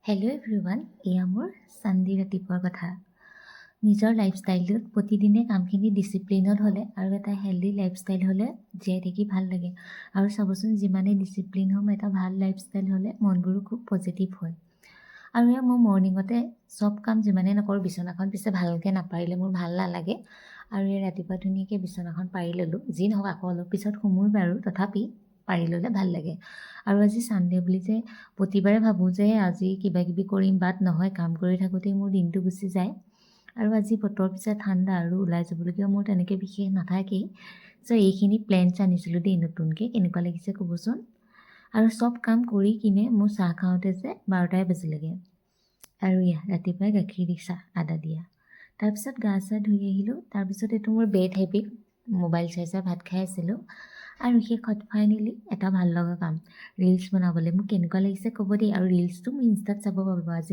Hello' everyone, এয়া মোৰ Sunday ৰাতিপুৱাৰ কথা। নিজৰ লাইফষ্টাইলটোত প্ৰতিদিনে কামখিনি ডিচিপ্লিনত হ'লে আৰু এটা হেল্ডি লাইফষ্টাইল হ'লে জীয়াই থাকি ভাল লাগে। আৰু চাবচোন, যিমানেই ডিচিপ্লিন হ'ম, এটা ভাল লাইফষ্টাইল হ'লে মনবোৰো খুব পজিটিভ হয়। আৰু এয়া মই মৰ্ণিঙতে চব কাম যিমানেই নকৰোঁ, বিচনাখন পিছে ভালকৈ নাপাৰিলে মোৰ ভাল নালাগে। আৰু এই ৰাতিপুৱা ধুনীয়াকৈ বিচনাখন পাৰি ল'লোঁ। যি নহওক, আকৌ অলপ পিছত সোমোই বাৰু, তথাপি পাৰি ল'লে ভাল লাগে। আৰু আজি ছানডে বুলি যে প্ৰতিবাৰে ভাবোঁ যে আজি কিবা কিবি কৰিম, বাট নহয়, কাম কৰি থাকোঁতেই মোৰ দিনটো গুচি যায়। আৰু আজি বতৰ পিছে ঠাণ্ডা আৰু ওলাই যাবলগীয়া মোৰ তেনেকৈ বিশেষ নাথাকেই। চ' এইখিনি প্লেনছ আনিছিলোঁ দেই নতুনকৈ, কেনেকুৱা লাগিছে ক'বচোন। আৰু চব কাম কৰি কিনে মোৰ চাহ খাওঁতে যে 12টাই বাজিলেগৈ। আৰু এয়া ৰাতিপুৱাই গাখীৰ দি চাহ, আদা দিয়া। তাৰপিছত গা চা ধুই আহিলোঁ। তাৰপিছত এইটো মোৰ বেড হেবিট, মোবাইল চাই চাই ভাত খাই আছিলোঁ। আৰু শেষত ফাইনেলি এটা ভাল লগা কাম, ৰিলছ বনাবলৈ। মোক কেনেকুৱা লাগিছে ক'ব দেই। আৰু ৰিলছটো মোৰ ইনষ্টাত চাব পাব আজি।